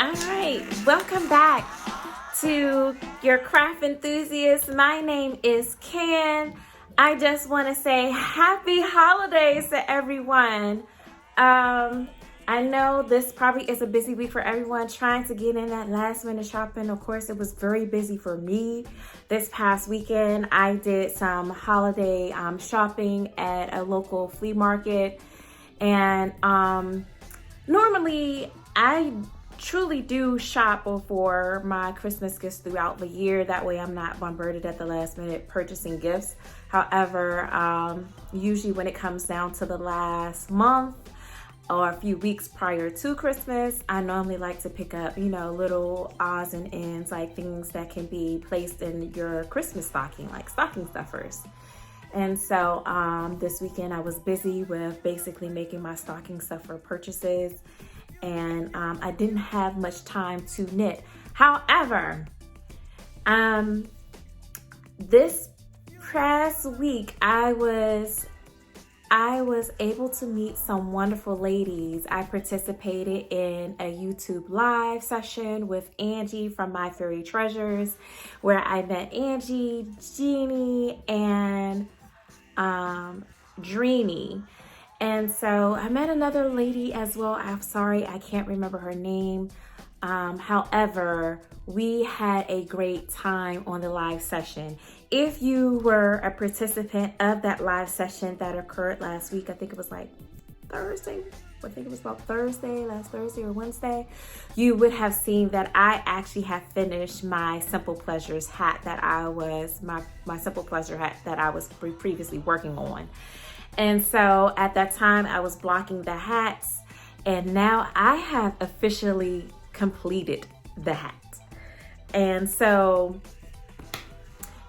All right, welcome back to your craft enthusiasts. My name is Ken. I just want to say happy holidays to everyone. I know this probably is a busy week for everyone trying to get in that last minute shopping. Of course, it was very busy for me this past weekend. I did some holiday shopping at a local flea market, and normally I truly do shop for my Christmas gifts throughout the year. That way I'm not bombarded at the last minute purchasing gifts. However, usually when it comes down to the last month or a few weeks prior to Christmas, I normally like to pick up, little odds and ends, like things that can be placed in your Christmas stocking, like stocking stuffers. And so this weekend I was busy with basically making my stocking stuffer purchases, and I didn't have much time to knit. However, this past week I was able to meet some wonderful ladies. I participated in a YouTube live session with Angie from My Fairy Treasures, where I met Angie, Jeannie, and Dreamy. And so I met another lady as well. I'm sorry, I can't remember her name. However, we had a great time on the live session. If you were a participant of that live session that occurred last week, I think it was like Thursday. I think it was about last Thursday or Wednesday. You would have seen that I actually have finished my Simple Pleasures hat that I was, my Simple Pleasure hat that I was previously working on. And so at that time I was blocking the hats, and now I have officially completed the hat. And so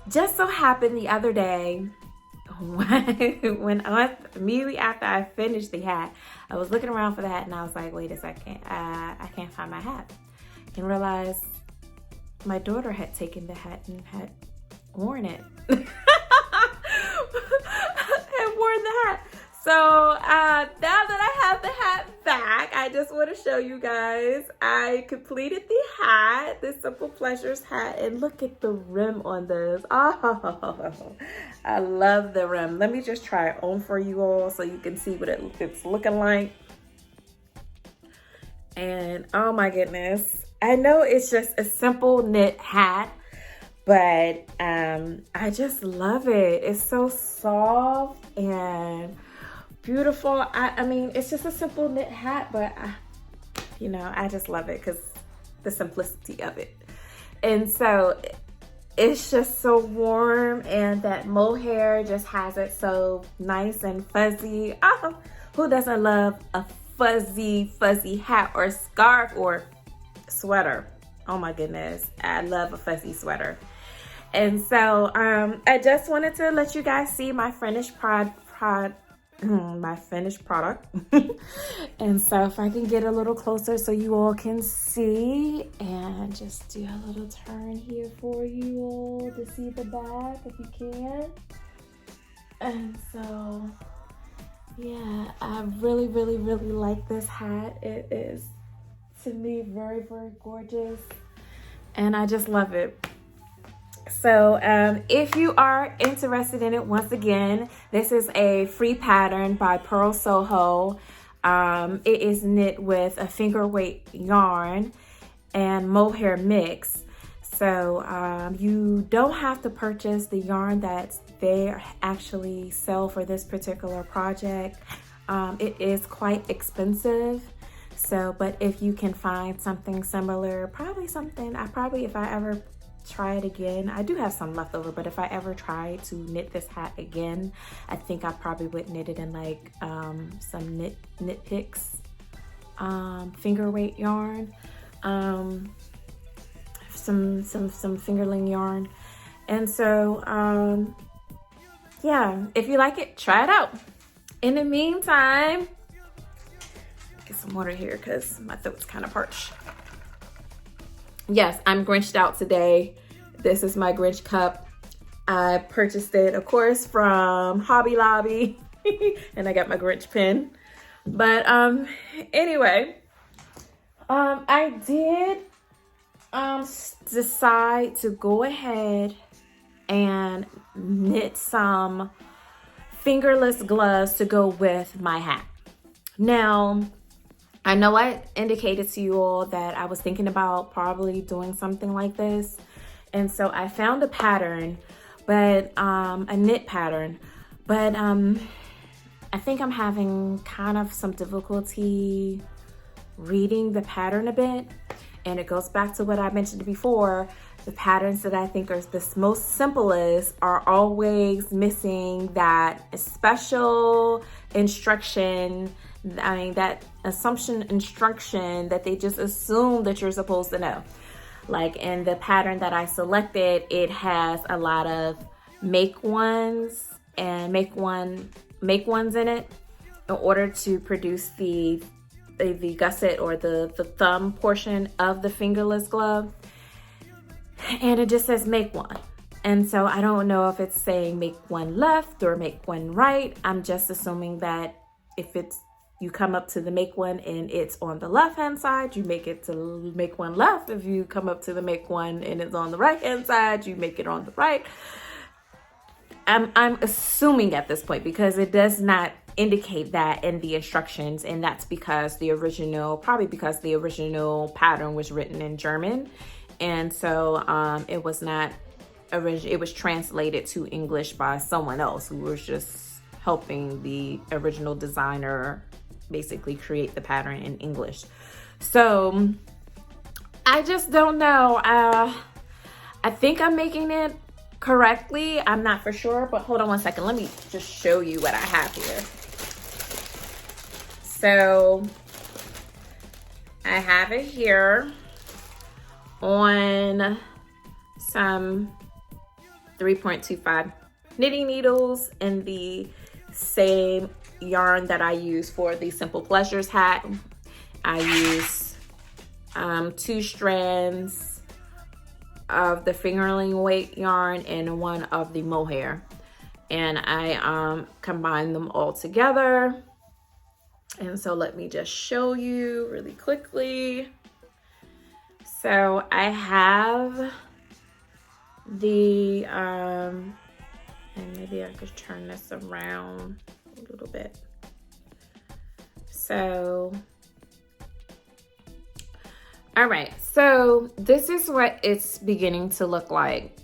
just so happened the other day, immediately after I finished the hat, I was looking around for the hat and I was like, wait a second, I can't find my hat. And realized my daughter had taken the hat and had worn it. Had worn the hat. So now that I have the hat back, I just want to show you guys I completed the hat, the Simple Pleasures hat, and look at the rim on this. Oh, I love the rim. Let me just try it on for you all so you can see what it's looking like. And oh my goodness, I know it's just a simple knit hat, but I just love it. It's so soft and beautiful. I mean, it's just a simple knit hat, but I just love it because the simplicity of it. And so it's just so warm, and that mohair just has it so nice and fuzzy. Oh, who doesn't love a fuzzy hat or scarf or sweater? Oh my goodness, I love a fuzzy sweater. And so I just wanted to let you guys see my finished product. And so if I can get a little closer so you all can see, and just do a little turn here for you all to see the back if you can. And so yeah, I really like this hat. It is, to me, very gorgeous, and I just love it. So if you are interested in it, once again, this is a free pattern by Purl Soho. It is knit with a finger weight yarn and mohair mix. So you don't have to purchase the yarn that they actually sell for this particular project. It is quite expensive. So, but if you can find something similar, if I ever try it again, I do have some left over, but if I ever try to knit this hat again, I think I probably would knit it in like some knit picks finger weight yarn, some fingerling yarn. And so yeah, if you like it, try it out. In the meantime, get some water here because my throat's kind of parched. Yes, I'm Grinched out today. This is my Grinch cup. I purchased it, of course, from Hobby Lobby. And I got my Grinch pin. But anyway, I did decide to go ahead and knit some fingerless gloves to go with my hat. Now, I know I indicated to you all that I was thinking about probably doing something like this. And so I found a pattern, but a knit pattern, but I think I'm having kind of some difficulty reading the pattern a bit. And it goes back to what I mentioned before. The patterns that I think are the most simplest are always missing that special instruction. I mean, that assumption instruction that they just assume that you're supposed to know. Like in the pattern that I selected, it has a lot of make ones and make ones in it in order to produce the gusset or the thumb portion of the fingerless glove. And it just says make one. And so I don't know if it's saying make one left or make one right. I'm just assuming that if it's you come up to the make one and it's on the left hand side, you make it to make one left. If you come up to the make one and it's on the right hand side, you make it on the right. I'm assuming at this point because it does not indicate that in the instructions, and that's because probably because the original pattern was written in German, and so it was not it was translated to English by someone else who was just helping the original designer basically create the pattern in English. So I just don't know. I think I'm making it correctly. I'm not for sure, but hold on one second. Let me just show you what I have here. So I have it here on some 3.25 knitting needles in the same yarn that I use for the Simple Pleasures hat. I use 2 strands of the fingerling weight yarn and 1 of the mohair, and I combine them all together. And so let me just show you really quickly. So I have the and maybe I could turn this around a little bit. So all right, so this is what it's beginning to look like.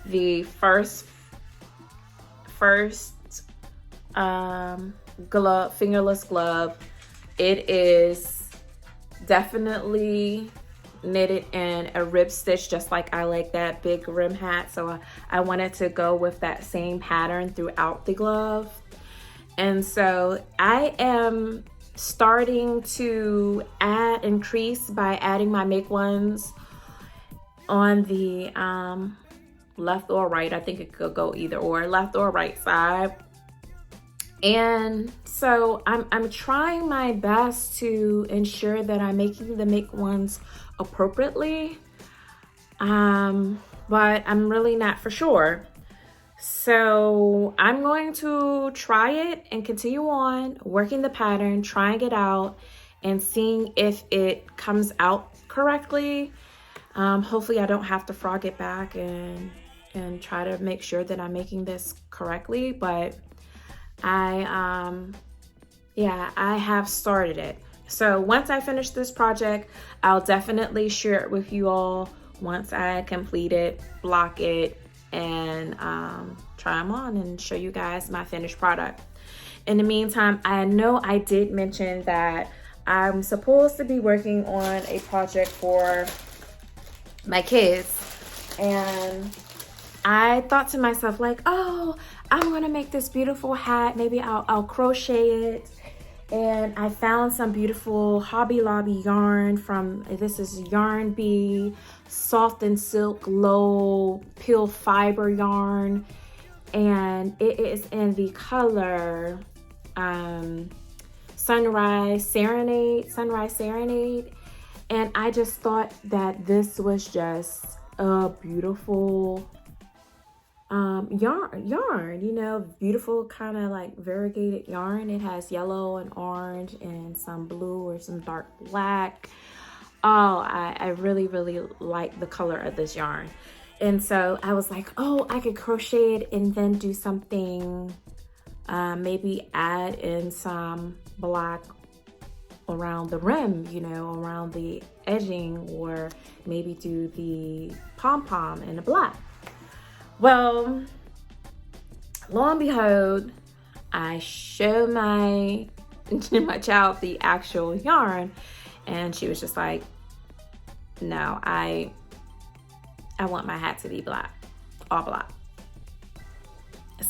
The first glove, fingerless glove, it is definitely knitted in a rib stitch, just like I like that big rim hat. So I wanted to go with that same pattern throughout the glove. And so I am starting to increase by adding my make ones on the left or right. I think it could go either or, left or right side. And so I'm trying my best to ensure that I'm making the make ones appropriately, but I'm really not for sure. So I'm going to try it and continue on working the pattern, trying it out and seeing if it comes out correctly. Hopefully I don't have to frog it back and try to make sure that I'm making this correctly, but I have started it. So once I finish this project, I'll definitely share it with you all once I complete it, block it, and try them on and show you guys my finished product. In the meantime, I know I did mention that I'm supposed to be working on a project for my kids, and I thought to myself like, oh, I'm gonna make this beautiful hat, maybe I'll crochet it. And I found some beautiful Hobby Lobby yarn this is Yarn Bee Soft and Silk Low Peel Fiber yarn, and it is in the color Sunrise Serenade, and I just thought that this was just a beautiful yarn, you know, beautiful kind of like variegated yarn. It has yellow and orange and some blue or some dark black. Oh, I really, really like the color of this yarn. And so I was like, oh, I could crochet it and then do something, maybe add in some black around the rim, you know, around the edging, or maybe do the pom-pom in the black. Well, lo and behold, I show my child the actual yarn, and she was just like, no, I want my hat to be black, all black.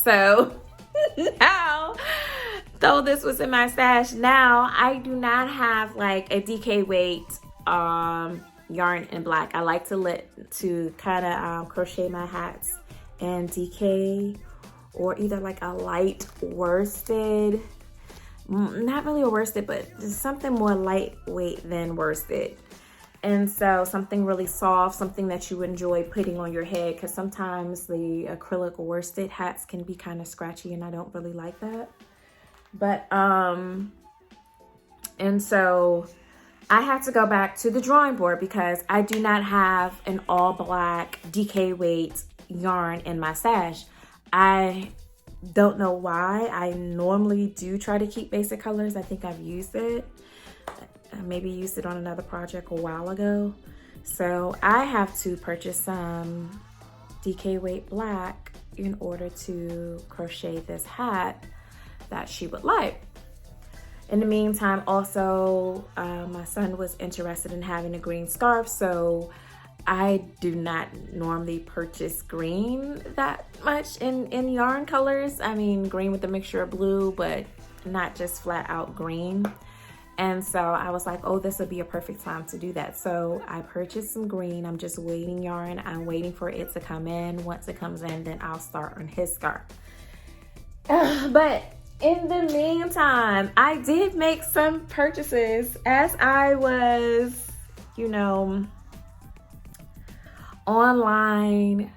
So now, though this was in my stash, now I do not have like a DK weight yarn in black. I like to kind of crochet my hats in DK, or either like a light worsted, not really a worsted, but something more lightweight than worsted. And so something really soft, something that you enjoy putting on your head, because sometimes the acrylic worsted hats can be kind of scratchy and I don't really like that. But, and so I had to go back to the drawing board because I do not have an all black DK weight yarn in my stash. I don't know why. I normally do try to keep basic colors. I think I've used it. I maybe used it on another project a while ago. So I have to purchase some DK weight black in order to crochet this hat that she would like. In the meantime, also, my son was interested in having a green scarf, so I do not normally purchase green that much in yarn colors. I mean, green with a mixture of blue, but not just flat out green. And so I was like, oh, this would be a perfect time to do that. So I purchased some green. I'm just waiting yarn. I'm waiting for it to come in. Once it comes in, then I'll start on his scarf. But in the meantime, I did make some purchases as I was, you know, online,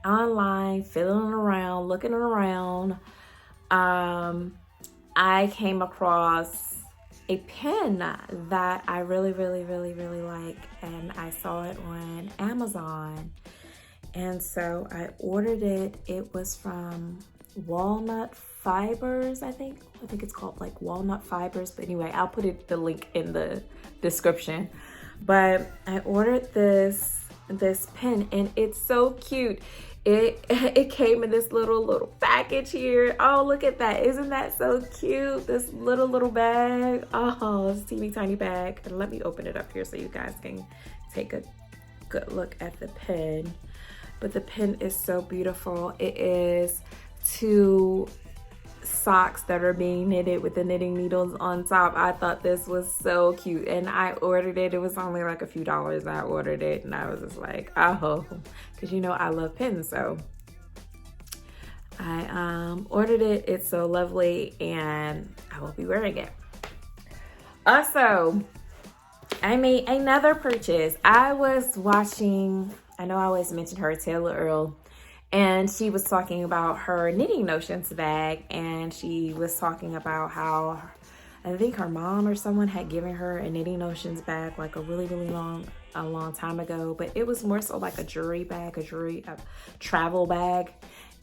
fiddling around, looking around. I came across a pen that I really like, and I saw it on Amazon, and so I ordered it. It was from Walnut Fibers, I think it's called like Walnut Fibers, but anyway, I'll put the link in the description. But I ordered this pen, and it's so cute. It came in this little package here. Oh, look at that. Isn't that so cute? This little bag. Oh, this teeny tiny bag. And let me open it up here so you guys can take a good look at the pen. But the pen is so beautiful. It is 2 socks that are being knitted with the knitting needles on top. I thought this was so cute, and I ordered it. It was only like a few dollars. I ordered it, and I was just like, oh, because you know I love pens. So I ordered it. It's so lovely, and I will be wearing it. Also, I made another purchase. I was watching, I know I always mention her, Taylor Earl, and she was talking about her Knitting Notions bag, and she was talking about how I think her mom or someone had given her a Knitting Notions bag like a really long time ago, but it was more so like a jewelry bag, a travel bag.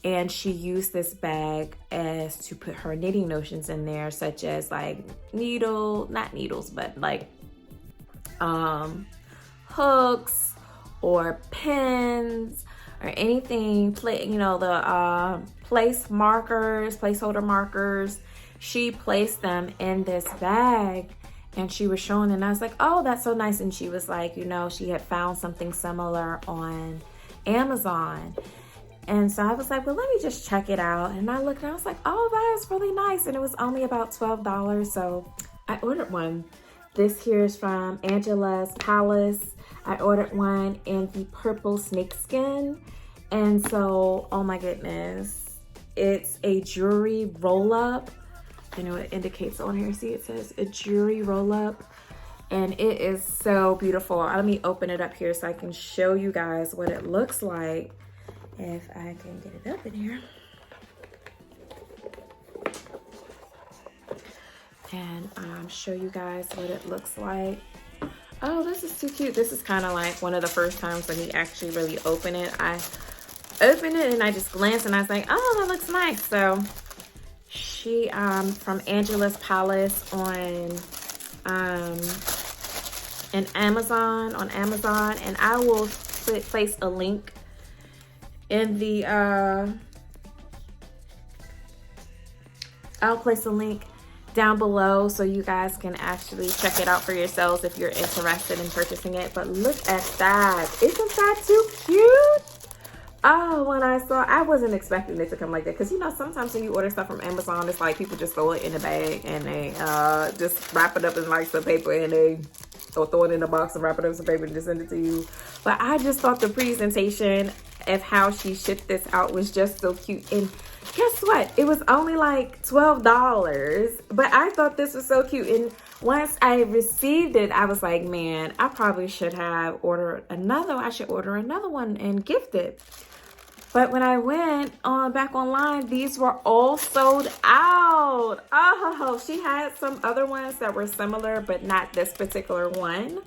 And she used this bag as to put her knitting notions in there, such as like not needles, but like hooks or pins or anything, you know, the placeholder markers. She placed them in this bag, and she was showing, and I was like, oh, that's so nice. And she was like, you know, she had found something similar on Amazon. And so I was like, well, let me just check it out. And I looked and I was like, oh, that is really nice. And it was only about $12. So I ordered one. This here is from Angela's Palace. I ordered one in the purple snakeskin. And so, oh my goodness, it's a jewelry roll-up. You know, it indicates on here. See, it says a jewelry roll-up. And it is so beautiful. Let me open it up here so I can show you guys what it looks like. if I can get it up in here. And show you guys what it looks like. Oh, this is too cute. This is kind of like one of the first times when you actually really open it. I opened it and I just glanced and I was like, oh, that looks nice. So she from Angela's Palace on Amazon, and I will place a link in the I'll place a link down below so you guys can actually check it out for yourselves if you're interested in purchasing it. But look at that. Isn't that too cute? Oh, when I wasn't expecting it to come like that, because you know sometimes when you order stuff from Amazon, it's like people just throw it in a bag and they just wrap it up in like some paper and they throw it in a box and wrap it up in some paper and just send it to you. But I just thought the presentation of how she shipped this out was just so cute. And guess what? It was only like $12, but I thought this was so cute. And once I received it, I was like, man, I probably should have ordered another. I should order another one and gift it. But when I went back online, these were all sold out. Oh, she had some other ones that were similar, but not this particular one.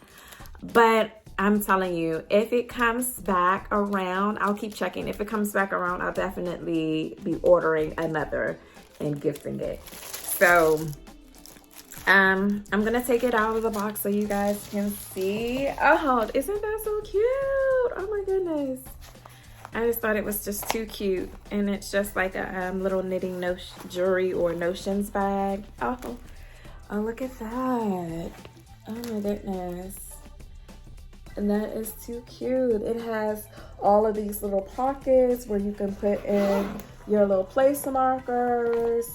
But I'm telling you, if it comes back around, I'll keep checking. If it comes back around, I'll definitely be ordering another and gifting it. So I'm gonna take it out of the box so you guys can see. Oh, isn't that so cute? Oh my goodness. I just thought it was just too cute. And it's just like a little knitting jewelry or notions bag. Oh, look at that. Oh my goodness. And that is too cute. It has all of these little pockets where you can put in your little place markers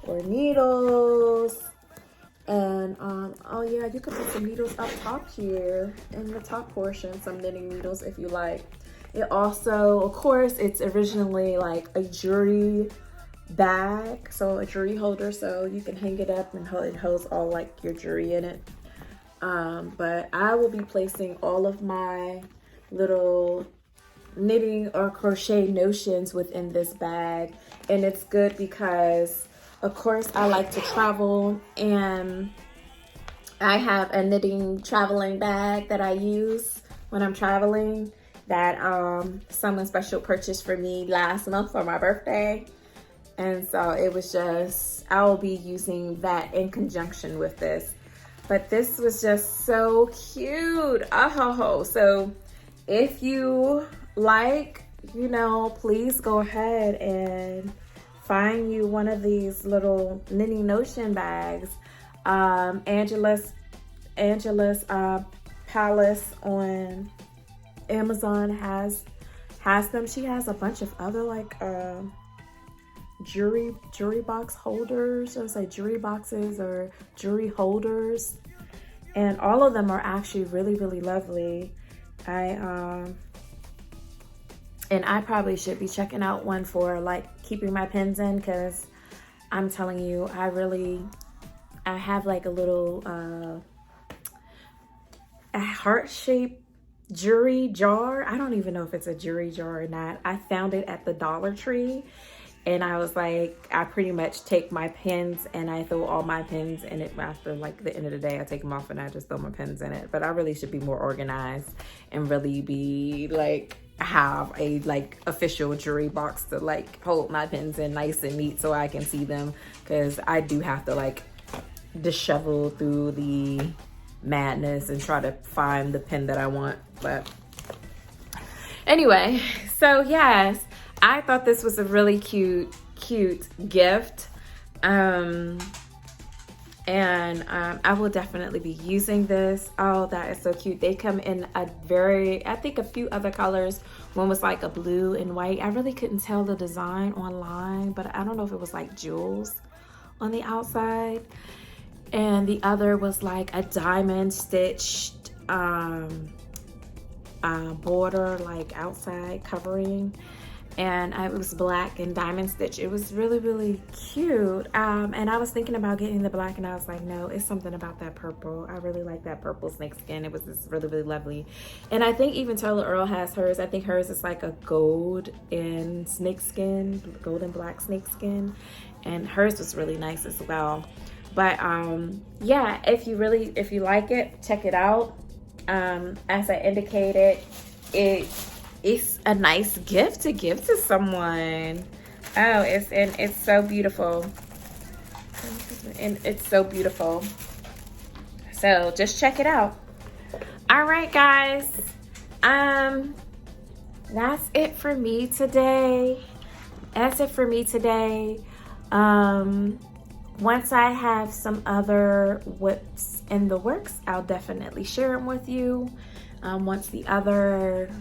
or needles. And oh yeah, you can put some needles up top here in the top portion, some knitting needles if you like. It also, of course, it's originally like a jewelry bag, so a jewelry holder, so you can hang it up and it holds all like your jewelry in it. But I will be placing all of my little knitting or crochet notions within this bag. And it's good because, of course, I like to travel, and I have a knitting traveling bag that I use when I'm traveling that someone special purchased for me last month for my birthday. And so it was just, I will be using that in conjunction with this. But this was just so cute. Oh, so if you like, you know, please go ahead and find you one of these little knitting notion bags. Angela's Palace on Amazon has them. She has a bunch of other like jewelry box holders, or say jewelry boxes or jewelry holders, and all of them are actually really, really lovely. And I probably should be checking out one for like keeping my pins in, because I'm telling you, I have like a little a heart-shaped jewelry jar. I don't even know if it's a jewelry jar or not. I found it at the Dollar Tree, and I was like, I pretty much take my pins and I throw all my pins in it. After like the end of the day, I take them off and I just throw my pins in it. But I really should be more organized and really be like, have a like official jewelry box to like hold my pins in nice and neat so I can see them, because I do have to like dishevel through the madness and try to find the pin that I want. But anyway, so yes, I thought this was a really cute gift. And I will definitely be using this. Oh, that is so cute. They come in I think a few other colors. One was like a blue and white. I really couldn't tell the design online, but I don't know if it was like jewels on the outside. And the other was like a diamond stitched border, like outside covering. and it was black and diamond stitch. It was really, really cute. And I was thinking about getting the black, and I was like, no, it's something about that purple. I really like that purple snakeskin. It was just really, really lovely. And I think even Turtle Earl has hers. I think hers is like a gold and snakeskin, gold and black snakeskin, and hers was really nice as well. But yeah, if you like it, check it out. As I indicated, it's a nice gift to give to someone. Oh, it's so beautiful. And it's so beautiful. So just check it out. All right, guys. That's it for me today. Once I have some other whips in the works, I'll definitely share them with you. Once the other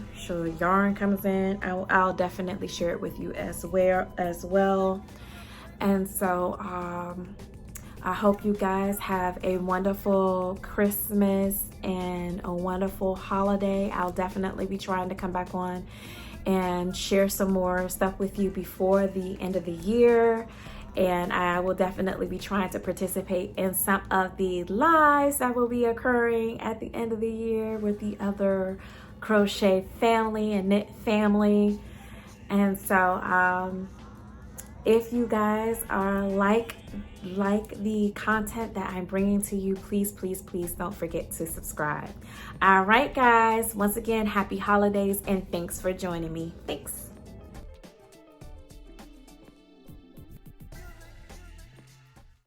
yarn comes in, I'll definitely share it with you as well. And so I hope you guys have a wonderful Christmas and a wonderful holiday. I'll definitely be trying to come back on and share some more stuff with you before the end of the year. And I will definitely be trying to participate in some of the lives that will be occurring at the end of the year with the other crochet family and knit family. And so if you guys are like the content that I'm bringing to you, please don't forget to subscribe. All right, guys, once again, happy holidays and thanks for joining me. Thanks.